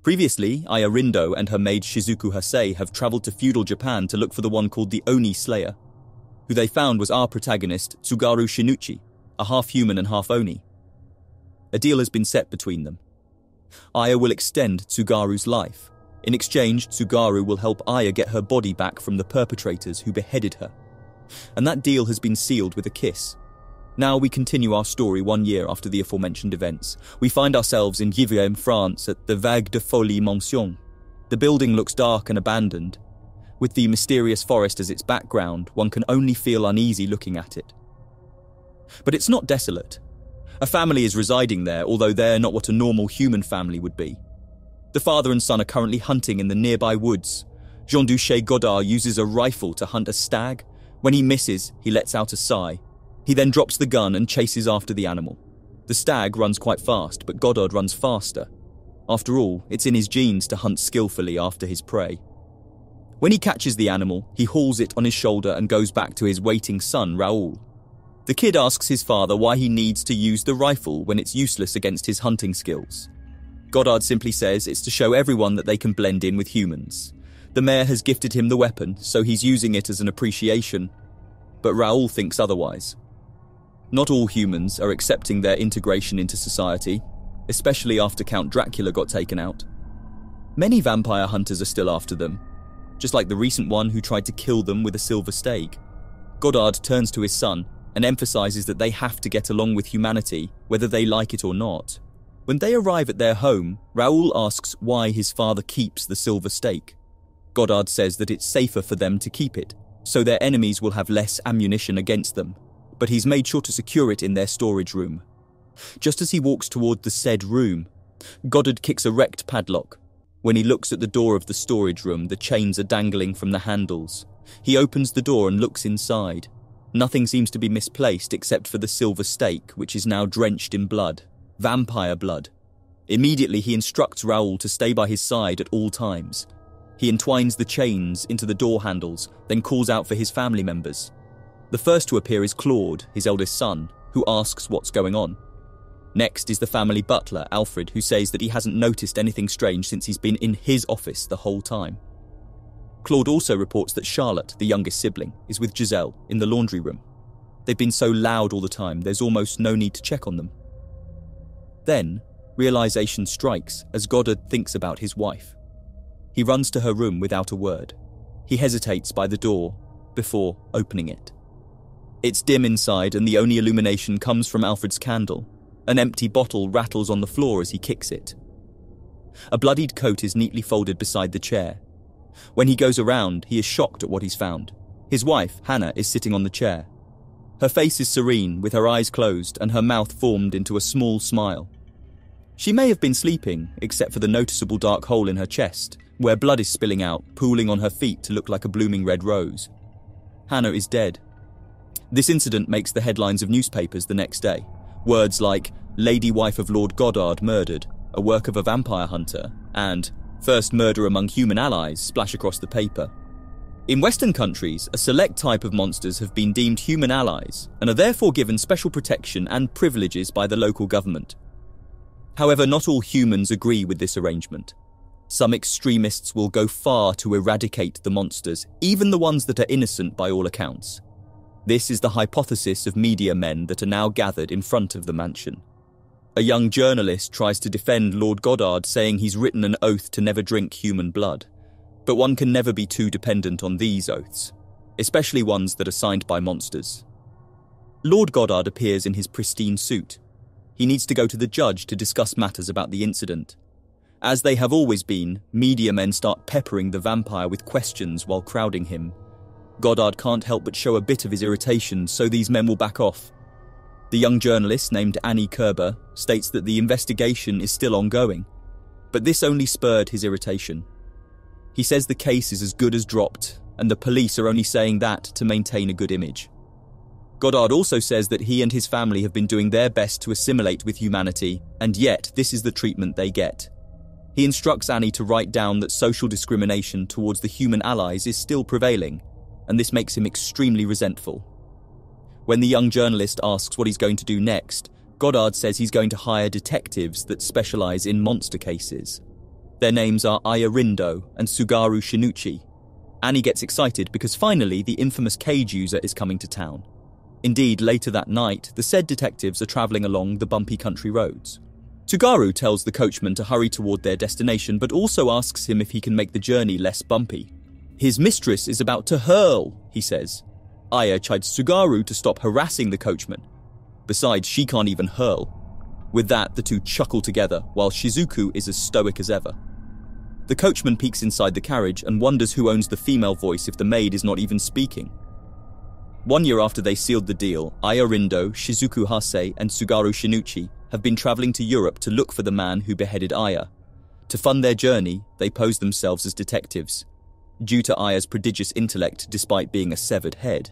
Previously, Aya Rindo and her maid Shizuku Hasei have travelled to feudal Japan to look for the one called the Oni Slayer. Who they found was our protagonist, Tsugaru Shinuchi, a half-human and half-oni. A deal has been set between them. Aya will extend Tsugaru's life. In exchange, Tsugaru will help Aya get her body back from the perpetrators who beheaded her. And that deal has been sealed with a kiss. Now we continue our story 1 year after the aforementioned events. We find ourselves in Givre in France at the Vague de Folie Mansion. The building looks dark and abandoned. With the mysterious forest as its background, one can only feel uneasy looking at it. But it's not desolate. A family is residing there, although they're not what a normal human family would be. The father and son are currently hunting in the nearby woods. Jean-Duché Godard uses a rifle to hunt a stag. When he misses, he lets out a sigh. He then drops the gun and chases after the animal. The stag runs quite fast, but Godard runs faster. After all, it's in his genes to hunt skillfully after his prey. When he catches the animal, he hauls it on his shoulder and goes back to his waiting son, Raoul. The kid asks his father why he needs to use the rifle when it's useless against his hunting skills. Godard simply says it's to show everyone that they can blend in with humans. The mayor has gifted him the weapon, so he's using it as an appreciation. But Raoul thinks otherwise. Not all humans are accepting their integration into society, especially after Count Dracula got taken out. Many vampire hunters are still after them, just like the recent one who tried to kill them with a silver stake. Godard turns to his son and emphasizes that they have to get along with humanity, whether they like it or not. When they arrive at their home, Raoul asks why his father keeps the silver stake. Godard says that it's safer for them to keep it, so their enemies will have less ammunition against them, but he's made sure to secure it in their storage room. Just as he walks toward the said room, Godard kicks a wrecked padlock. When he looks at the door of the storage room, the chains are dangling from the handles. He opens the door and looks inside. Nothing seems to be misplaced except for the silver stake, which is now drenched in blood. Vampire blood. Immediately he instructs Raoul to stay by his side at all times. He entwines the chains into the door handles, then calls out for his family members. The first to appear is Claude, his eldest son, who asks what's going on. Next is the family butler, Alfred, who says that he hasn't noticed anything strange since he's been in his office the whole time. Claude also reports that Charlotte, the youngest sibling, is with Giselle in the laundry room. They've been so loud all the time, there's almost no need to check on them. Then, realization strikes as Godard thinks about his wife. He runs to her room without a word. He hesitates by the door before opening it. It's dim inside and the only illumination comes from Alfred's candle. An empty bottle rattles on the floor as he kicks it. A bloodied coat is neatly folded beside the chair. When he goes around, he is shocked at what he's found. His wife, Hannah, is sitting on the chair. Her face is serene, with her eyes closed and her mouth formed into a small smile. She may have been sleeping, except for the noticeable dark hole in her chest, where blood is spilling out, pooling on her feet to look like a blooming red rose. Hannah is dead. This incident makes the headlines of newspapers the next day. Words like, "Lady wife of Lord Godard murdered, a work of a vampire hunter," and "First murder among human allies" splash across the paper. In Western countries, a select type of monsters have been deemed human allies and are therefore given special protection and privileges by the local government. However, not all humans agree with this arrangement. Some extremists will go far to eradicate the monsters, even the ones that are innocent by all accounts. This is the hypothesis of media men that are now gathered in front of the mansion. A young journalist tries to defend Lord Godard, saying he's written an oath to never drink human blood. But one can never be too dependent on these oaths, especially ones that are signed by monsters. Lord Godard appears in his pristine suit. He needs to go to the judge to discuss matters about the incident. As they have always been, media men start peppering the vampire with questions while crowding him. Godard can't help but show a bit of his irritation, so these men will back off. The young journalist, named Annie Kerber, states that the investigation is still ongoing, but this only spurred his irritation. He says the case is as good as dropped, and the police are only saying that to maintain a good image. Godard also says that he and his family have been doing their best to assimilate with humanity, and yet this is the treatment they get. He instructs Annie to write down that social discrimination towards the human allies is still prevailing, and this makes him extremely resentful. When the young journalist asks what he's going to do next, Godard says he's going to hire detectives that specialize in monster cases. Their names are Rindo and Tsugaru Shinuchi. Ani gets excited because finally the infamous cage user is coming to town. Indeed, later that night, the said detectives are travelling along the bumpy country roads. Tsugaru tells the coachman to hurry toward their destination, but also asks him if he can make the journey less bumpy. His mistress is about to hurl, he says. Aya chides Tsugaru to stop harassing the coachman. Besides, she can't even hurl. With that, the two chuckle together, while Shizuku is as stoic as ever. The coachman peeks inside the carriage and wonders who owns the female voice if the maid is not even speaking. 1 year after they sealed the deal, Rindo, Shizuku Hasei, and Tsugaru Shinuchi have been travelling to Europe to look for the man who beheaded Aya. To fund their journey, they pose themselves as detectives. Due to Aya's prodigious intellect despite being a severed head,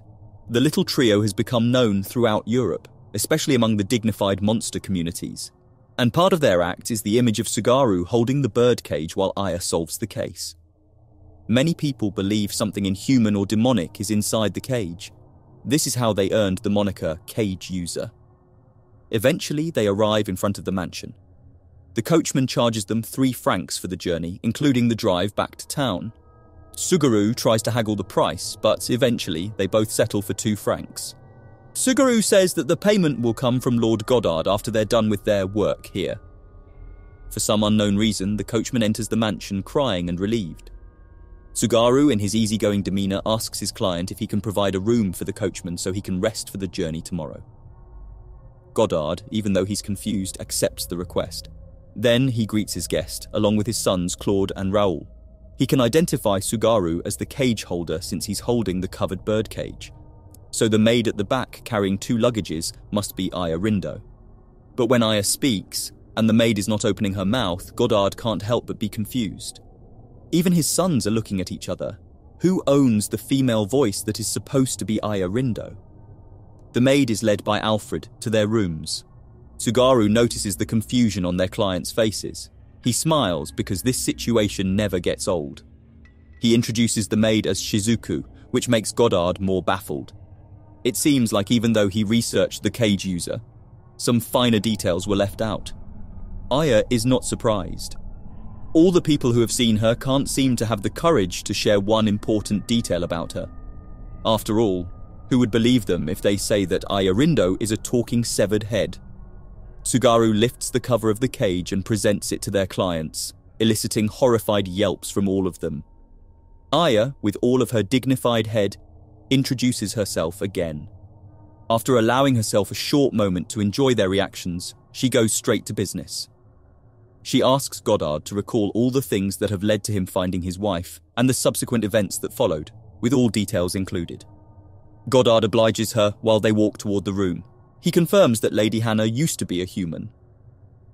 the little trio has become known throughout Europe, especially among the dignified monster communities. And part of their act is the image of Tsugaru holding the birdcage while Aya solves the case. Many people believe something inhuman or demonic is inside the cage. This is how they earned the moniker Cage User. Eventually, they arrive in front of the mansion. The coachman charges them 3 francs for the journey, including the drive back to town. Tsugaru tries to haggle the price, but eventually they both settle for 2 francs. Tsugaru says that the payment will come from Lord Goddard after they're done with their work here. For some unknown reason, the coachman enters the mansion crying and relieved. Tsugaru, in his easygoing demeanour, asks his client if he can provide a room for the coachman so he can rest for the journey tomorrow. Goddard, even though he's confused, accepts the request. Then he greets his guest, along with his sons Claude and Raoul. He can identify Tsugaru as the cage holder since he's holding the covered birdcage. So the maid at the back carrying 2 luggages must be Rindo. But when Aya speaks, and the maid is not opening her mouth, Goddard can't help but be confused. Even his sons are looking at each other. Who owns the female voice that is supposed to be Rindo? The maid is led by Alfred to their rooms. Tsugaru notices the confusion on their clients' faces. He smiles because this situation never gets old. He introduces the maid as Shizuku, which makes Goddard more baffled. It seems like even though he researched the cage user, some finer details were left out. Aya is not surprised. All the people who have seen her can't seem to have the courage to share one important detail about her. After all, who would believe them if they say that Rindo is a talking severed head? Tsugaru lifts the cover of the cage and presents it to their clients, eliciting horrified yelps from all of them. Aya, with all of her dignified head, introduces herself again. After allowing herself a short moment to enjoy their reactions, she goes straight to business. She asks Goddard to recall all the things that have led to him finding his wife and the subsequent events that followed, with all details included. Goddard obliges her while they walk toward the room. He confirms that Lady Hannah used to be a human.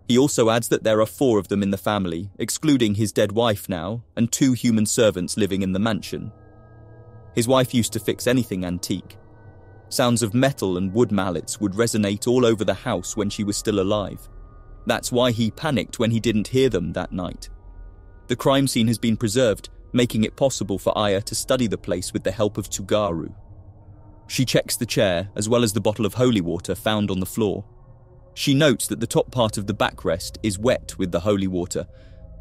He also adds that there are 4 of them in the family, excluding his dead wife now, and 2 human servants living in the mansion. His wife used to fix anything antique. Sounds of metal and wood mallets would resonate all over the house when she was still alive. That's why he panicked when he didn't hear them that night. The crime scene has been preserved, making it possible for Aya to study the place with the help of Tsugaru. She checks the chair, as well as the bottle of holy water found on the floor. She notes that the top part of the backrest is wet with the holy water.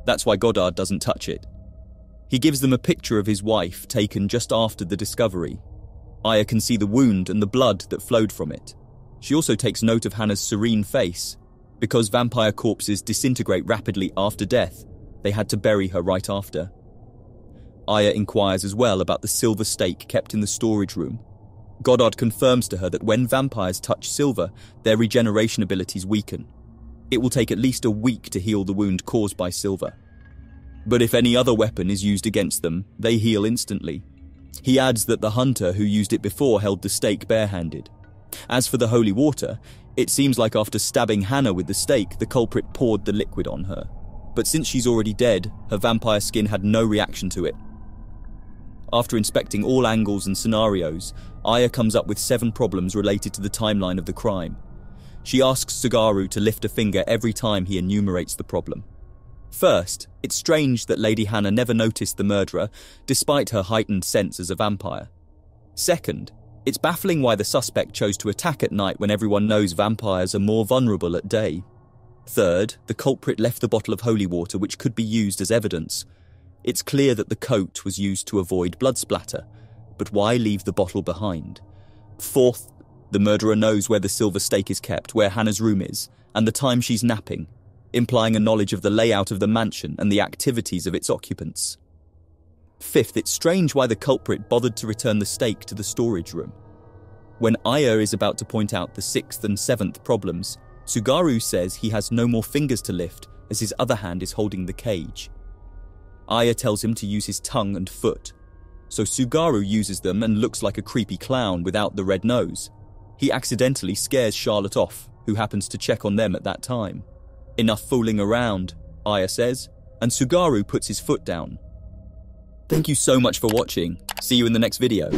That's why Goddard doesn't touch it. He gives them a picture of his wife taken just after the discovery. Aya can see the wound and the blood that flowed from it. She also takes note of Hannah's serene face. Because vampire corpses disintegrate rapidly after death, they had to bury her right after. Aya inquires as well about the silver stake kept in the storage room. Goddard confirms to her that when vampires touch silver, their regeneration abilities weaken. It will take at least a week to heal the wound caused by silver. But if any other weapon is used against them, they heal instantly. He adds that the hunter who used it before held the stake barehanded. As for the holy water, it seems like after stabbing Hannah with the stake, the culprit poured the liquid on her. But since she's already dead, her vampire skin had no reaction to it. After inspecting all angles and scenarios, Aya comes up with 7 problems related to the timeline of the crime. She asks Tsugaru to lift a finger every time he enumerates the problem. First, it's strange that Lady Hannah never noticed the murderer, despite her heightened sense as a vampire. Second, it's baffling why the suspect chose to attack at night when everyone knows vampires are more vulnerable at day. Third, the culprit left the bottle of holy water which could be used as evidence. It's clear that the coat was used to avoid blood splatter, but why leave the bottle behind? Fourth, the murderer knows where the silver stake is kept, where Hannah's room is, and the time she's napping, implying a knowledge of the layout of the mansion and the activities of its occupants. Fifth, it's strange why the culprit bothered to return the stake to the storage room. When Aya is about to point out the sixth and seventh problems, Tsugaru says he has no more fingers to lift as his other hand is holding the cage. Aya tells him to use his tongue and foot, so Tsugaru uses them and looks like a creepy clown without the red nose. He accidentally scares Charlotte off, who happens to check on them at that time. Enough fooling around, Aya says, and Tsugaru puts his foot down. Thank you so much for watching. See you in the next video.